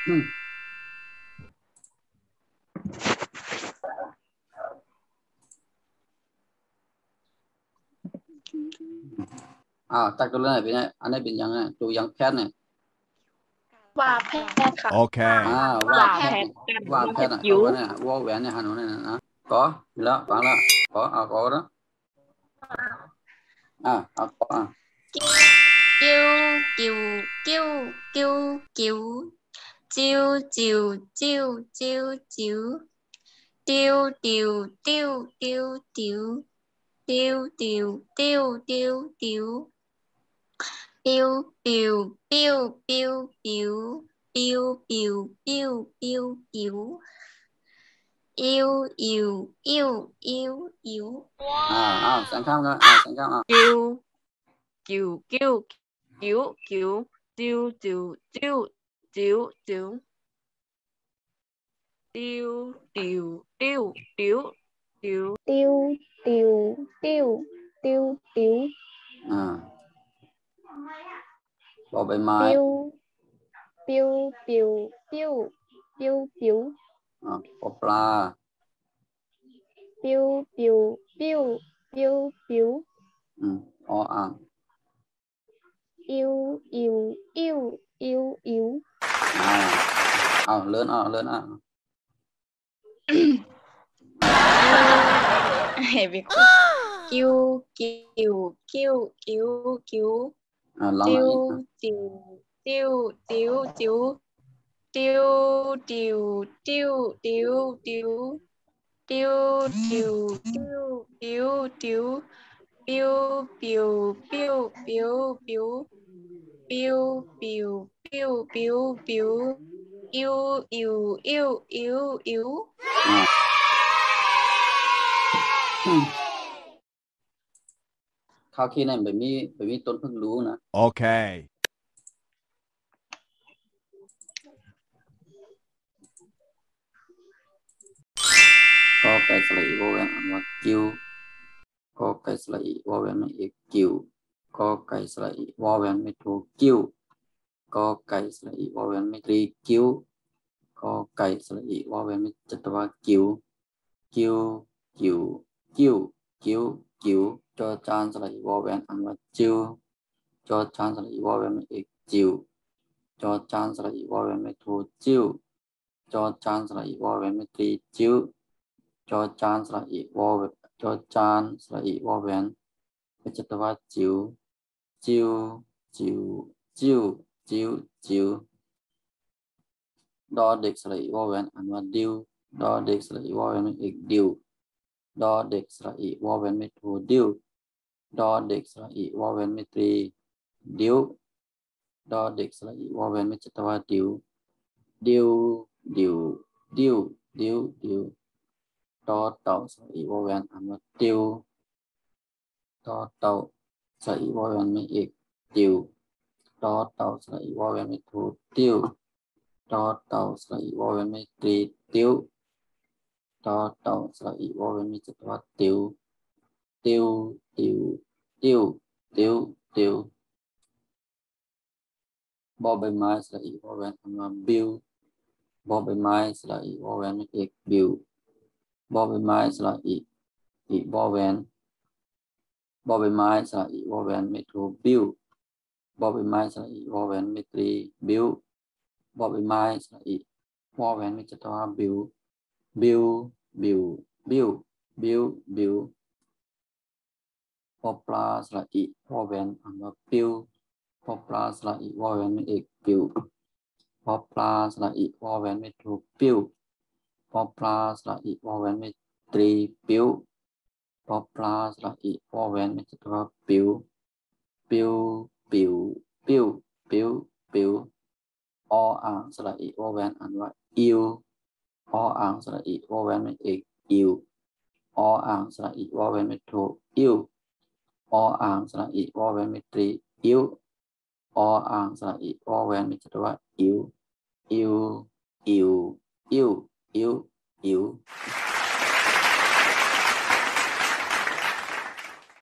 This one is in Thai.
ตักตัวเลยเป็นไงอันนี้เป็นยังไงตัวยังแพทย์เนี่ยว่าแพทย์ค่ะ โอเคว่าแพทย์ว่าแพทย์เขาเนี่ยว่าแหวนเนี่ยฮันนี่นะcóแล้วฟังแล้วcó đó có kêu kêu kêu kêu kêu chiêu chiêu chiêu chiêu chiêu tiêu tiêu tiêu tiêu tiêu tiêu tiêu tiêu tiêu tiêu piu piu piu piu piu piu piu piu piu piu yêu yêu yêu yêu yêu sáng khám đó sáng khám kêu kêu kêu kêu kêu tiêu tiêu tiêu tiêu tiêu tiêu tiêu tiêu tiêu tiêu tiêu tiêu tiêu tiêu tiêu bỏ bề mai tiêu tiêu tiêu tiêu tiêu tiêu bỏ pla tiêu tiêu tiêu tiêu tiêu yêu yêu yêu yêu yêu lớn việc kêu kêu kêu kêu kêu tiêu tiêu tiêu tiêu tiêu tiêu tiêu tiêu tiêu tiêu tiêu tiêu tiêu tiêu piu piu piu piu piu piu piu piu piu piu yêu yêu yêu yêu yêuคราวที่นั่นแบบนี้ต้นเพิ่งรู้นะโอเคก็ไก่สไลด์วอลเวนอันว่าคิวก็ไก่สไลด์วอลเวนไม่เอกคิวก็ไก่สไลด์วอลเวนไม่ถูกคิวก็ไก่สไลด์วอลเวนไม่ตรีคิวก็ไก่สไลด์วอลเวนไม่จัตวาคิวคิวคิวคิวคิวคิวจอจานสไลด์วอลเวนอันว่าจิวจอจานสไลด์วอลเวนไม่เอกจิวจอจานสไลด์วอลเวนไม่ถูกจิวจอจานสไลด์วอลเวนไม่ตรีจิวจอจานสระอีวอลจอจานสระอีวอลแวนเป็นจัตวาจิวจิวจิวจิวจิวจิวดอเด็กสระอีวอลแวนอันว่าดิวดอเด็กสระอีวอลแวนไม่เอกดิวดอเด็กสระอีวอลแวนไม่ถูดิวดอเด็กสระอีวอลแวนไม่ตรีดิวดอเด็กสระอีวอลแวนไม่จัตวาดิวดิวดิวดิวดิวดิวดอเต่าสระอีวอลแวนอันว่าติวดอเต่าสระอีวอลแวนไม่เอกติวดอเต่าสระอีวอลแวนไม่ถูติวดอเต่าสระอีวอลแวนไม่ตรีติวดอเต่าสระอีวอลแวนไม่จัตวาติวติวติวติวติวติวบอใบไม้สระอีวอลแวนอันว่าบิวบอใบไม้สระอีวอลแวนไม่เอกบิวบอใบไม้สระอีบอแวนบอใบไม้สระอีวอแวนไม่ถูกบิวบอใบไม้สระอีวอแวนไม่ตรีบิวบอใบไม้สระอีวอแวนไม่จัตวาบิวบิวบิวบิวบิวบิวพอปลาสระอีวอแวนอันว่าปิวพอปลาสระอีวอแวนไม่เอกปิวพอปลาสระอีวอแวนไม่ถูกปิวพอปลาสระอีวอแวนไม่ตรีปิวพอปลาสระอีวอแวนไม่จัตวาปิวปิวปิวปิวปิวปิวออ่างสระอีวอแวนอันว่าอิวออ่างสระอีวอแวนไม่เอกอิวออ่างสระอีวอแวนไม่ถูกอิวออ่างสระอีวอแวนไม่ตรีอิวออ่างสระอีวอแวนไม่จัตวาอิวอิวอิวอิวอิวอิว